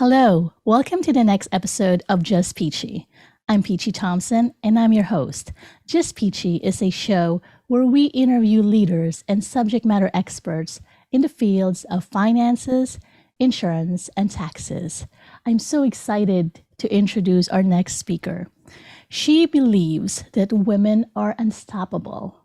Hello, welcome to the next episode of Just Peachy. I'm Peachie Thompson and I'm your host. Just Peachy is a show where we interview leaders and subject matter experts in the fields of finances, insurance, and taxes. I'm so excited to introduce our next speaker. She believes that women are unstoppable.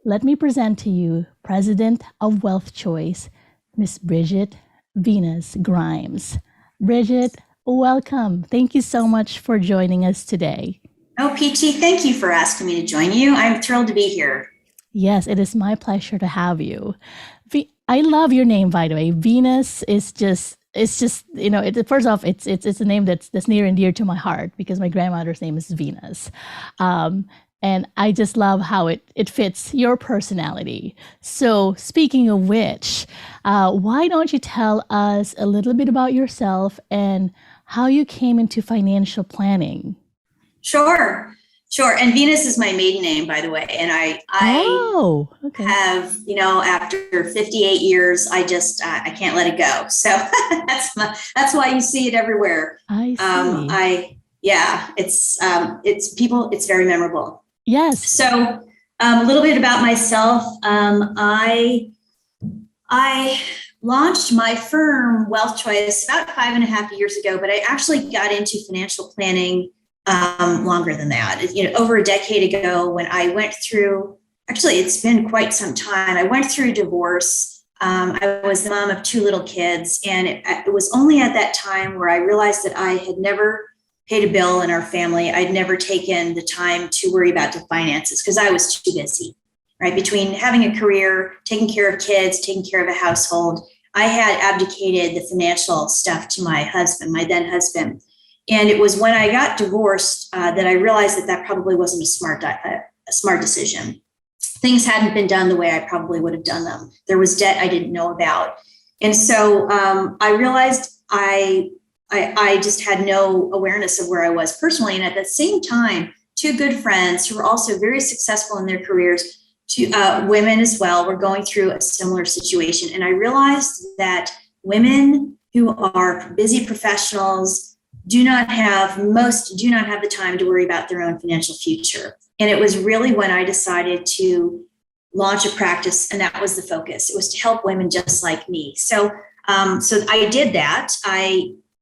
Let me present to you President of Wealth Choice, Miss Bridget Venus Grimes. Bridget, welcome. Thank you so much for joining us today. Oh, Peachy, thank you for asking me to join you. I'm thrilled to be here. Yes, it is my pleasure to have you. I love your name, by the way. Venus is just, first off, it's a name that's near and dear to my heart because my grandmother's name is Venus. And I just love how it fits your personality. So speaking of which, why don't you tell us a little bit about yourself and how you came into financial planning? Sure. And Venus is my maiden name, by the way. And I have, after 58 years, I can't let it go. So that's why you see it everywhere. I see. It's very memorable. Yes. So a little bit about myself. I launched my firm Wealth Choice about 5.5 years ago, but I actually got into financial planning longer than that. Over a decade ago when I went through, actually it's been quite some time, I went through divorce. I was the mom of 2 little kids, and it was only at that time where I realized that I had never paid a bill in our family. I'd never taken the time to worry about the finances because I was too busy, right? Between having a career, taking care of kids, taking care of a household, I had abdicated the financial stuff to my husband, my then husband. And it was when I got divorced that I realized that probably wasn't a smart decision. Things hadn't been done the way I probably would have done them. There was debt I didn't know about. And so I realized I just had no awareness of where I was personally. And at the same time, 2 good friends who were also very successful in their careers, women as well, were going through a similar situation. And I realized that women who are busy professionals do not have the time to worry about their own financial future. And it was really when I decided to launch a practice, and that was the focus. It was to help women just like me. So I did that.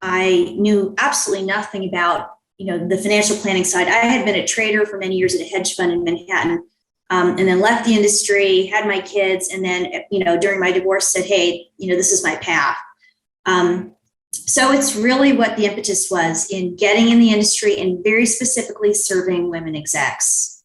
I knew absolutely nothing about, the financial planning side. I had been a trader for many years at a hedge fund in Manhattan, and then left the industry, had my kids, and then, during my divorce said, hey, this is my path. So it's really what the impetus was in getting in the industry and very specifically serving women execs.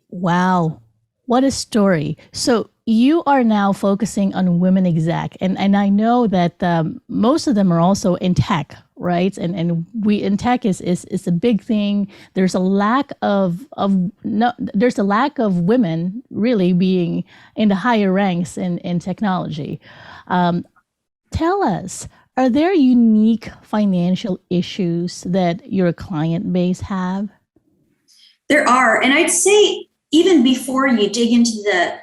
Wow. What a story. So you are now focusing on women exec, and I know that most of them are also in tech, right? And we in tech is a big thing. There's a lack of women really being in the higher ranks in technology. Tell us, are there unique financial issues that your client base have? There are, and I'd say even before you dig into the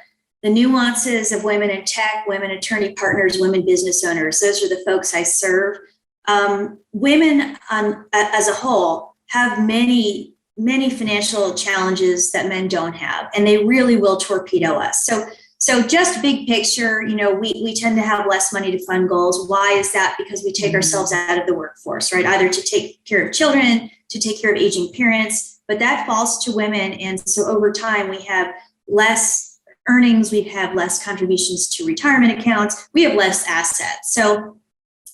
nuances of women in tech, women attorney partners, women business owners, those are the folks I serve. Women as a whole have many financial challenges that men don't have, and they really will torpedo us. So just big picture, we tend to have less money to fund goals. Why is that? Because we take ourselves out of the workforce, right? Either to take care of children, to take care of aging parents, but that falls to women. And so over time, we have less earnings, we have less contributions to retirement accounts, we have less assets. So,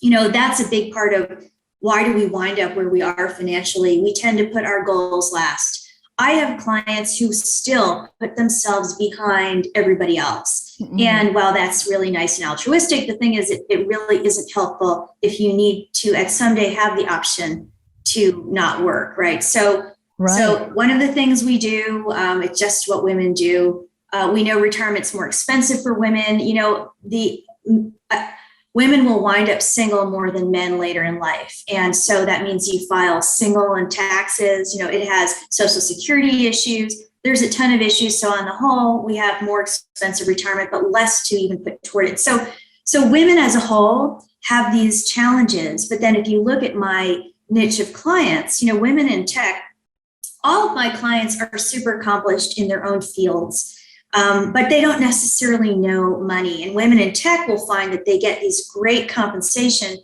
that's a big part of why do we wind up where we are financially. We tend to put our goals last. I have clients who still put themselves behind everybody else. Mm-hmm. And while that's really nice and altruistic, the thing is, it really isn't helpful if you need to at some day have the option to not work, right? So one of the things we do, it's just what women do. We know retirement's more expensive for women. Women will wind up single more than men later in life. And so that means you file single and taxes, it has Social Security issues. There's a ton of issues. So on the whole, we have more expensive retirement, but less to even put toward it. So women as a whole have these challenges. But then if you look at my niche of clients, women in tech, all of my clients are super accomplished in their own fields, but they don't necessarily know money. And women in tech will find that they get these great compensation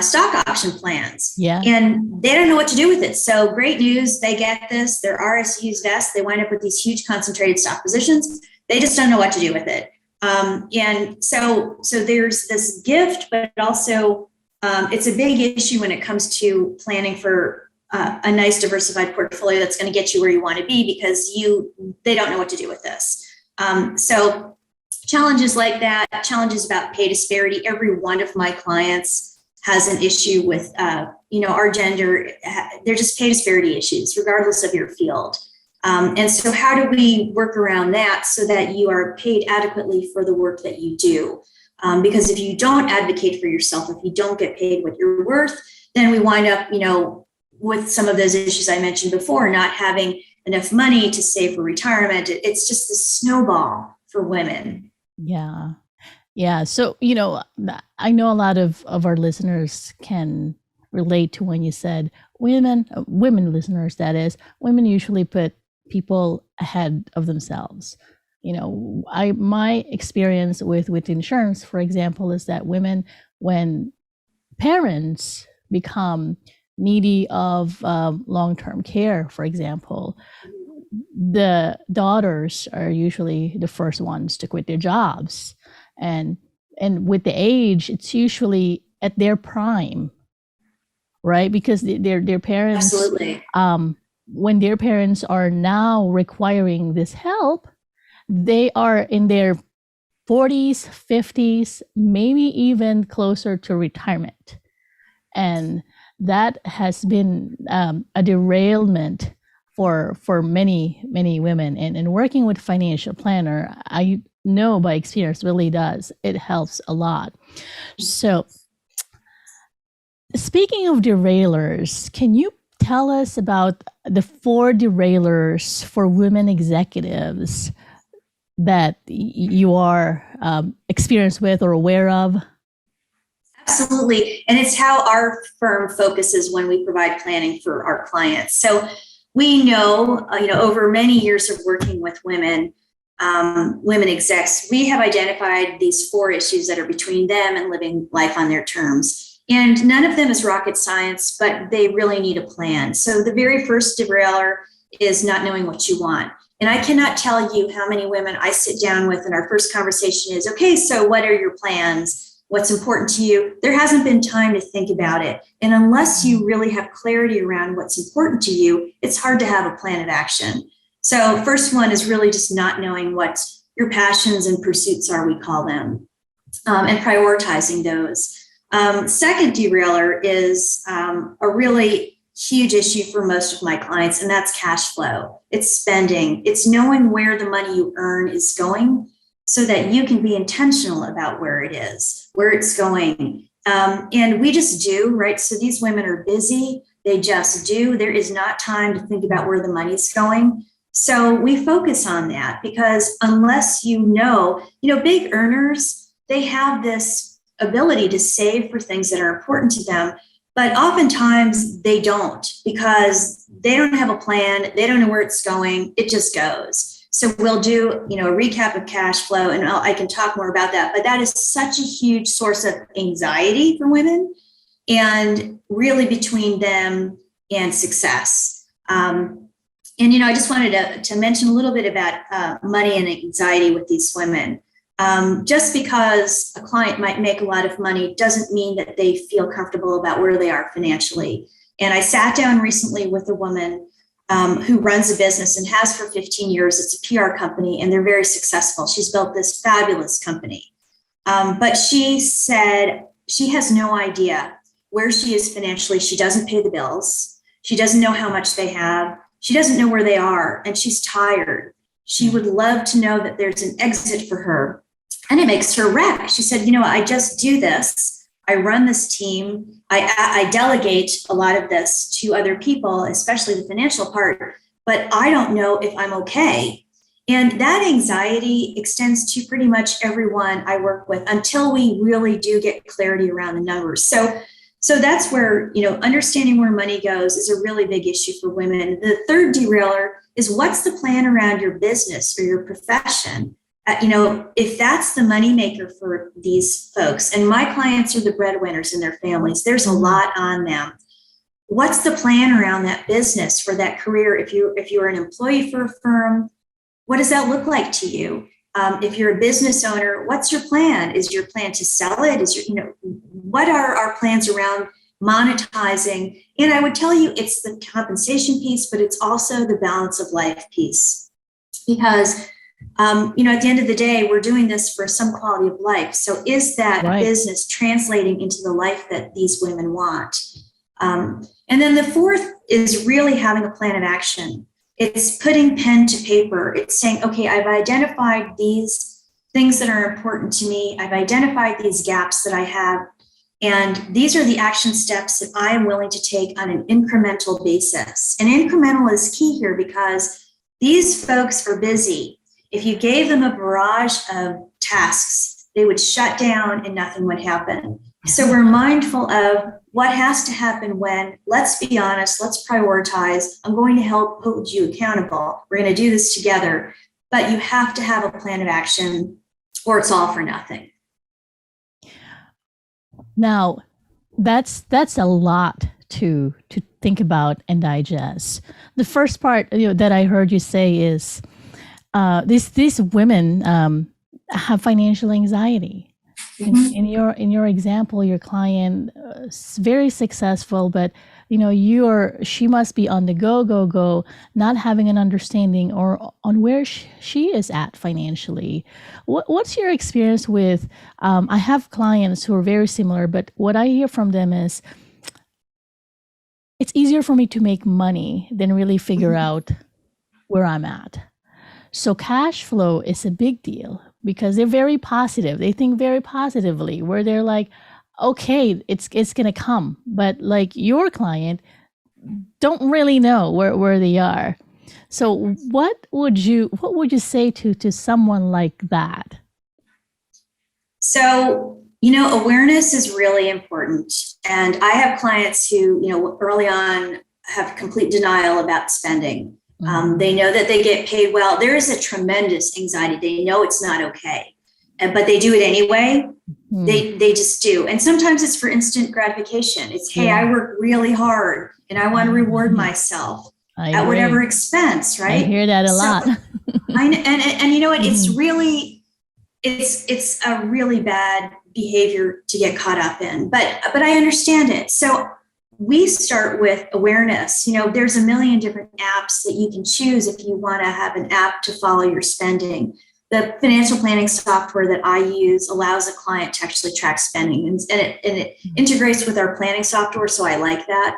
stock option plans. Yeah. And they don't know what to do with it. So great news, they get this, their RSUs vest, they wind up with these huge concentrated stock positions. They just don't know what to do with it. And so there's this gift, but also it's a big issue when it comes to planning for a nice diversified portfolio that's going to get you where you want to be, because they don't know what to do with this. So challenges like that, challenges about pay disparity. Every one of my clients has an issue with, our gender. They're just pay disparity issues, regardless of your field. And so how do we work around that so that you are paid adequately for the work that you do? Because if you don't advocate for yourself, if you don't get paid what you're worth, then we wind up, with some of those issues I mentioned before, not having enough money to save for retirement. It's just a snowball for women. Yeah. Yeah. So, I know a lot of our listeners can relate to when you said women listeners, that is, women usually put people ahead of themselves. My experience with insurance, for example, is that women, when parents become needy of long-term care, for example, the daughters are usually the first ones to quit their jobs. And with the age, it's usually at their prime, right? Because their parents, absolutely, when their parents are now requiring this help, they are in their 40s, 50s, maybe even closer to retirement. And that has been a derailment for many, many women. And working with financial planner, I know by experience, really does. It helps a lot. So speaking of derailers, can you tell us about the 4 derailers for women executives that you are experienced with or aware of? Absolutely. And it's how our firm focuses when we provide planning for our clients. So we know, over many years of working with women execs, we have identified these 4 issues that are between them and living life on their terms. And none of them is rocket science, but they really need a plan. So the very first derailer is not knowing what you want. And I cannot tell you how many women I sit down with and our first conversation is, okay, so what are your plans? What's important to you? There hasn't been time to think about it. And unless you really have clarity around what's important to you, it's hard to have a plan of action. So first one is really just not knowing what your passions and pursuits are, we call them, and prioritizing those. Second derailer is a really huge issue for most of my clients, and that's cash flow. It's spending. It's knowing where the money you earn is going so that you can be intentional about where it is, where it's going. And we just do, right? So these women are busy. They just do. There is not time to think about where the money's going. So we focus on that because unless big earners, they have this ability to save for things that are important to them. But oftentimes they don't because they don't have a plan. They don't know where it's going. It just goes. So we'll do, a recap of cash flow, and I can talk more about that. But that is such a huge source of anxiety for women, and really between them and success. I just wanted to mention a little bit about money and anxiety with these women. Just because a client might make a lot of money doesn't mean that they feel comfortable about where they are financially. And I sat down recently with a woman who runs a business and has for 15 years. It's a PR company, and they're very successful. She's built this fabulous company. But she said she has no idea where she is financially. She doesn't pay the bills. She doesn't know how much they have. She doesn't know where they are, and she's tired. She would love to know that there's an exit for her, and it makes her wreck. She said, I just do this. I run this team. I delegate a lot of this to other people, especially the financial part, but I don't know if I'm okay. And that anxiety extends to pretty much everyone I work with until we really do get clarity around the numbers. So that's where, understanding where money goes is a really big issue for women. The third derailer is, what's the plan around your business or your profession? If that's the moneymaker for these folks, and my clients are the breadwinners in their families, there's a lot on them. What's the plan around that business for that career? If you're an employee for a firm, what does that look like to you? If you're a business owner, what's your plan? Is your plan to sell it? What are our plans around monetizing? And I would tell you, it's the compensation piece, but it's also the balance of life piece. Because, at the end of the day, we're doing this for some quality of life. So is that business translating into the life that these women want? And then the fourth is really having a plan of action. It's putting pen to paper. It's saying, okay, I've identified these things that are important to me. I've identified these gaps that I have. And these are the action steps that I am willing to take on an incremental basis. And incremental is key here because these folks are busy. If you gave them a barrage of tasks, they would shut down and nothing would happen. So we're mindful of what has to happen when. Let's be honest, let's prioritize. I'm going to help hold you accountable. We're going to do this together, but you have to have a plan of action or it's all for nothing. Now, that's a lot to think about and digest. The first part that I heard you say is these women have financial anxiety. In your example, your client is very successful, but she must be on the go, not having an understanding or on where she is at financially. What's your experience with? I have clients who are very similar, but what I hear from them is, it's easier for me to make money than really figure out where I'm at. So cash flow is a big deal because they're very positive. They think very positively, where they're like, okay, it's going to come. But like your client don't really know where they are. So what would you say to someone like that? So, awareness is really important. And I have clients who, early on have complete denial about spending. They know that they get paid well. There is a tremendous anxiety. They know it's not okay, but they do it anyway. They just do. And sometimes it's for instant gratification. It's, hey, I work really hard and I want to reward myself at whatever expense, right? I hear that a lot. And you know what? It's really, it's a really bad behavior to get caught up in, but I understand it. So we start with awareness. There's a million different apps that you can choose if you want to have an app to follow your spending. The financial planning software that I use allows a client to actually track spending, and it integrates with our planning software. So I like that.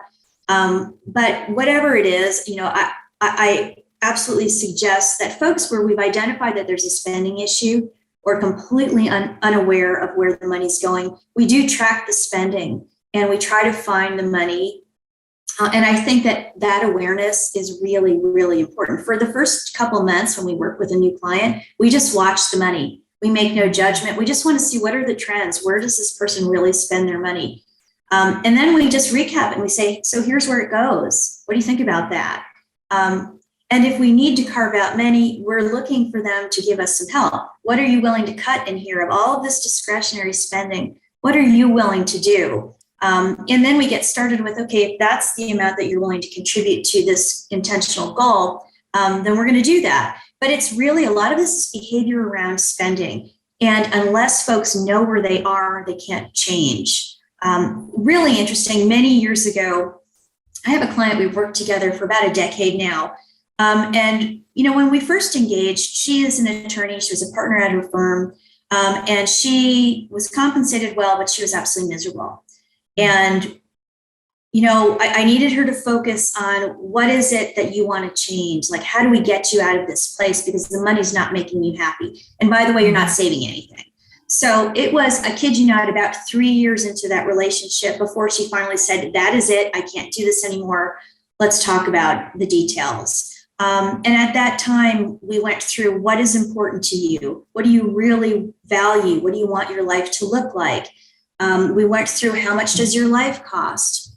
But whatever it is, I absolutely suggest that folks where we've identified that there's a spending issue or completely unaware of where the money's going, we do track the spending. And we try to find the money. And I think that awareness is really, really important. For the first couple months when we work with a new client, we just watch the money. We make no judgment. We just want to see, what are the trends? Where does this person really spend their money? And then we just recap and we say, so here's where it goes. What do you think about that? And if we need to carve out money, we're looking for them to give us some help. What are you willing to cut in here of all of this discretionary spending? What are you willing to do? And then we get started with, okay, if that's the amount that you're willing to contribute to this intentional goal, then we're going to do that. But it's really, a lot of this is behavior around spending. And unless folks know where they are, they can't change. Really interesting. Many years ago, I have a client we've worked together for about a decade now. And, when we first engaged, she is an attorney. She was a partner at her firm. And she was compensated well, but she was absolutely miserable. And, I needed her to focus on, what is it that you want to change? Like, how do we get you out of this place? Because the money's not making you happy. And by the way, you're not saving anything. So it was, I kid you not, about 3 years into that relationship before she finally said, that is it. I can't do this anymore. Let's talk about the details. And at that time, we went through what is important to you? What do you really value? What do you want your life to look like? We went through how much does your life cost?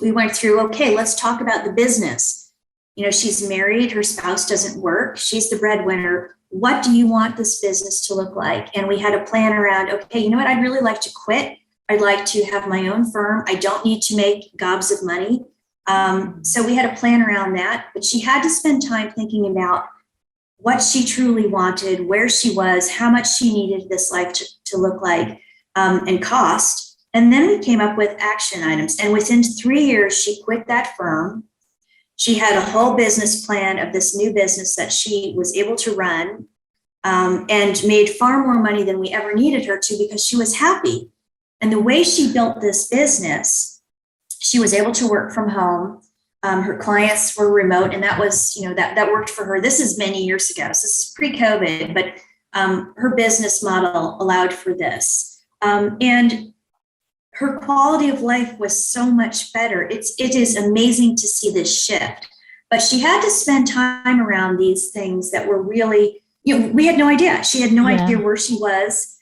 We went through, okay, let's talk about the business. You know, she's married, her spouse doesn't work, she's the breadwinner. What do you want this business to look like? And we had a plan around, okay, you know what, I'd really like to quit. I'd like to have my own firm. I don't need to make gobs of money. So we had a plan around that, but she had to spend time thinking about what she truly wanted, where she was, how much she needed this life to look like, and cost. And then we came up with action items. And within 3 years, she quit that firm. She had a whole business plan of this new business that she was able to run, and made far more money than we ever needed her to because she was happy. And the way she built this business, she was able to work from home. Her clients were remote, and that was, you know, that worked for her. This is many years ago. So this is pre-COVID, but her business model allowed for this. And her quality of life was so much better. It is amazing to see this shift. But she had to spend time around these things that were really, you know, we had no idea. She had no idea where she was.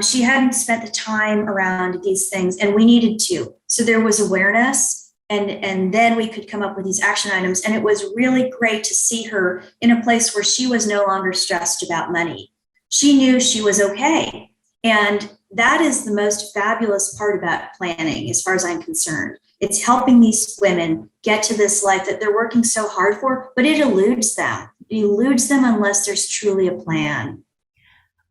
She hadn't spent the time around these things, and we needed to. So there was awareness, and then we could come up with these action items. And it was really great to see her in a place where she was no longer stressed about money. She knew she was okay. And that is the most fabulous part about planning, as far as I'm concerned. It's helping these women get to this life that they're working so hard for, but it eludes them. It eludes them unless there's truly a plan.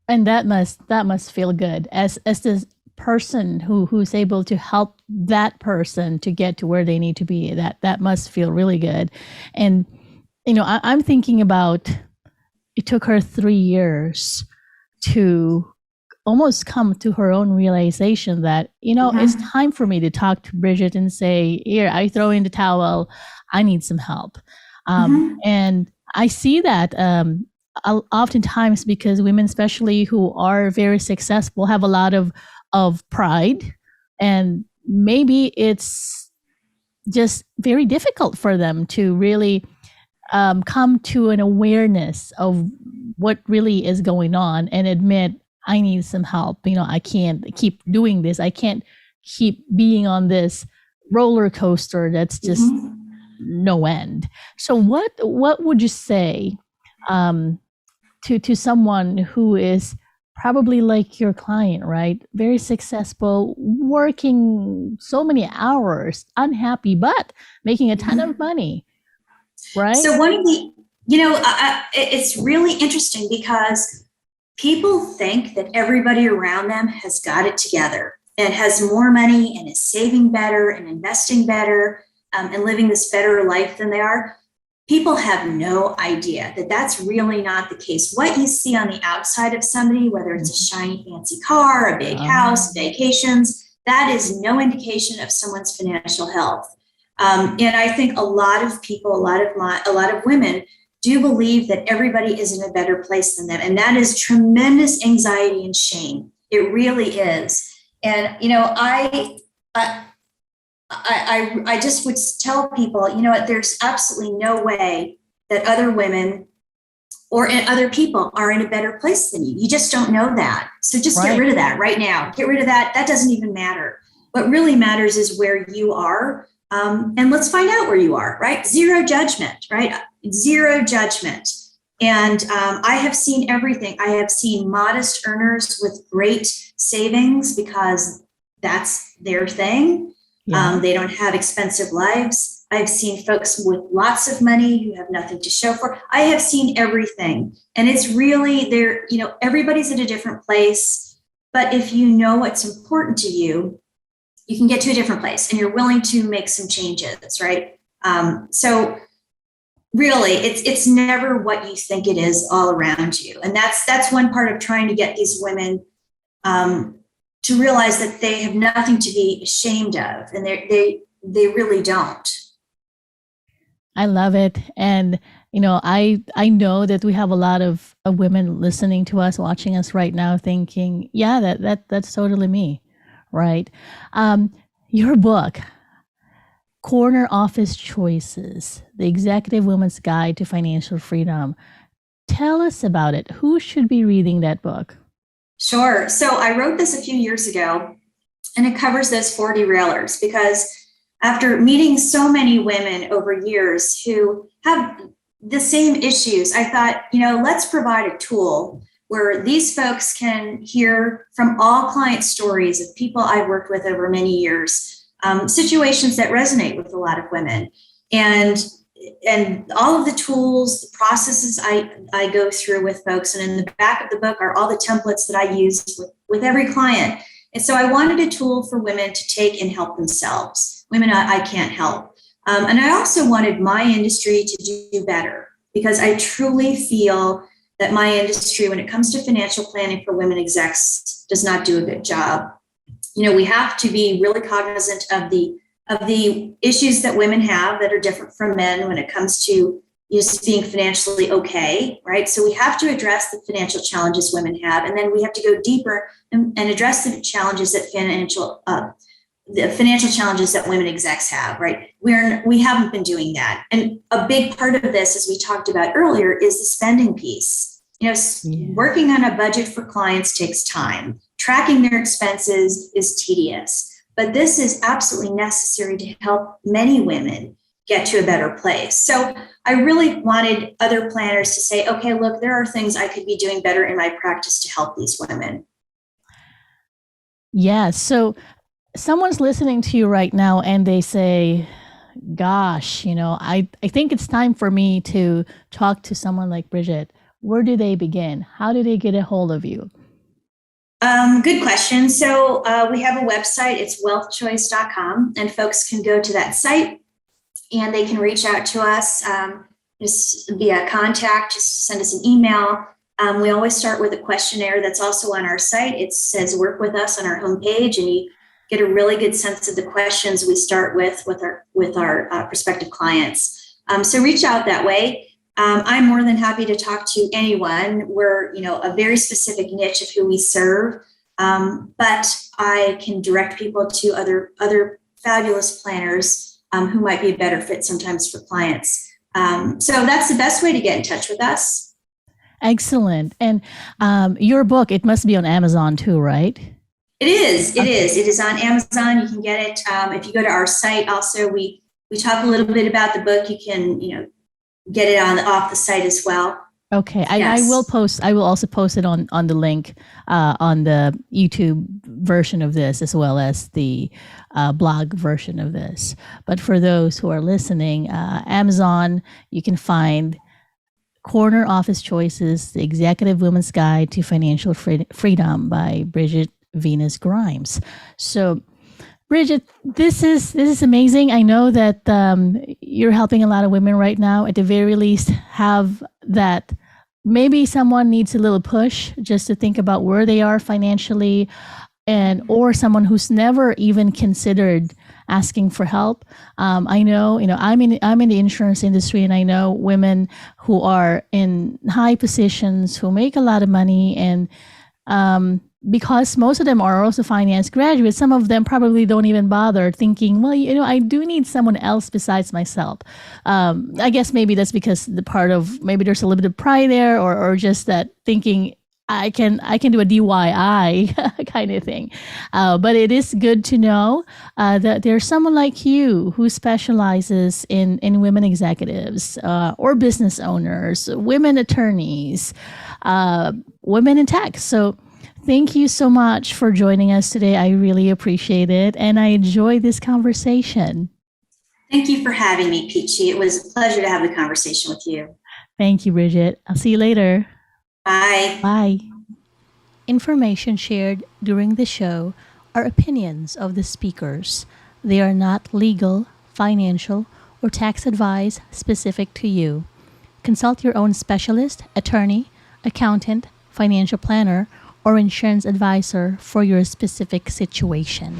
And that must feel good as this person who's able to help that person to get to where they need to be. That must feel really good. And you know, I'm thinking about, it took her 3 years to almost come to her own realization that, you know, it's time for me to talk to Bridget and say, here, I throw in the towel, I need some help. And I see that oftentimes because women, especially who are very successful, have a lot of pride, and maybe it's just very difficult for them to really come to an awareness of what really is going on and admit, I need some help. You know, I can't keep doing this. I can't keep being on this roller coaster that's just no end. So what would you say to someone who is probably like your client, right? Very successful, working so many hours, unhappy, but making a ton of money, right? So one of the, you know, it's really interesting because people think that everybody around them has got it together and has more money and is saving better and investing better, and living this better life than they are. People have no idea that that's really not the case. What you see on the outside of somebody, whether it's a shiny, fancy car, a big house, vacations, that is no indication of someone's financial health. And I think a lot of people, a lot of women do believe that everybody is in a better place than them. And that is tremendous anxiety and shame. It really is. And, you know, I just would tell people, you know what, there's absolutely no way that other women or other people are in a better place than you. You just don't know that. So just get rid of that right now. Get rid of that. That doesn't even matter. What really matters is where you are. And let's find out where you are, right? Zero judgment, right? Zero judgment. And I have seen everything. I have seen modest earners with great savings because that's their thing. They don't have expensive lives. I've seen folks with lots of money who have nothing to show for. I have seen everything. And it's really there, you know, everybody's at a different place. But if you know what's important to you, you can get to a different place and you're willing to make some changes, right? So really, it's never what you think it is all around you. And that's one part of trying to get these women to realize that they have nothing to be ashamed of, and they really don't. I love it. And, you know, I know that we have a lot of women listening to us, watching us right now thinking, yeah, that's totally me. Right. Your book, Corner Office Choices, the Executive Woman's Guide to Financial Freedom. Tell us about it. Who should be reading that book? Sure. So I wrote this a few years ago, and it covers those 4 derailers because after meeting so many women over years who have the same issues, I thought, let's provide a tool where these folks can hear from all client stories of people I've worked with over many years, situations that resonate with a lot of women. And all of the tools, the processes I go through with folks. And in the back of the book are all the templates that I use with every client. And so I wanted a tool for women to take and help themselves, women I can't help. And I also wanted my industry to do better because I truly feel that my industry, when it comes to financial planning for women execs, does not do a good job. We have to be really cognizant of the issues that women have that are different from men when it comes to just being financially okay, right? So we have to address the financial challenges women have, and then we have to go deeper and address the challenges that the financial challenges that women execs have, right? We haven't been doing that. And a big part of this, as we talked about earlier, is the spending piece. Working on a budget for clients takes time. Tracking their expenses is tedious. But this is absolutely necessary to help many women get to a better place. So I really wanted other planners to say, okay, look, there are things I could be doing better in my practice to help these women. Yeah. So someone's listening to you right now and they say, gosh, I think it's time for me to talk to someone like Bridgette. Where do they begin? How do they get a hold of you? Good question. So we have a website, it's wealthchoice.com, and folks can go to that site and they can reach out to us just via contact, just send us an email. We always start with a questionnaire that's also on our site. It says work with us on our homepage, and you get a really good sense of the questions we start with our prospective clients. So reach out that way. I'm more than happy to talk to anyone. We're, a very specific niche of who we serve, but I can direct people to other fabulous planners who might be a better fit sometimes for clients. So that's the best way to get in touch with us. Excellent. And your book, it must be on Amazon too, right? It is. It is on Amazon. You can get it. If you go to our site, also we talk a little bit about the book. You can, get it off the site as well. Okay. Yes. I will also post it on the link on the YouTube version of this, as well as the blog version of this. But for those who are listening, Amazon, you can find Corner Office Choices, the Executive Woman's Guide to Financial Freedom by Bridget Venus Grimes. So Bridgette, this is amazing. I know that you're helping a lot of women right now. At the very least, have that. Maybe someone needs a little push just to think about where they are financially, or someone who's never even considered asking for help. I know, I'm in the insurance industry, and I know women who are in high positions who make a lot of money, and because most of them are also finance graduates, some of them probably don't even bother thinking, well, I do need someone else besides myself. I guess maybe that's because maybe there's a little bit of pride there, or just that thinking I can do a DIY kind of thing. But it is good to know that there's someone like you who specializes in women executives or business owners, women attorneys, women in tech. So thank you so much for joining us today. I really appreciate it, and I enjoyed this conversation. Thank you for having me, Peachie. It was a pleasure to have the conversation with you. Thank you, Bridgette. I'll see you later. Bye. Bye. Information shared during the show are opinions of the speakers. They are not legal, financial, or tax advice specific to you. Consult your own specialist, attorney, accountant, financial planner, or insurance advisor for your specific situation.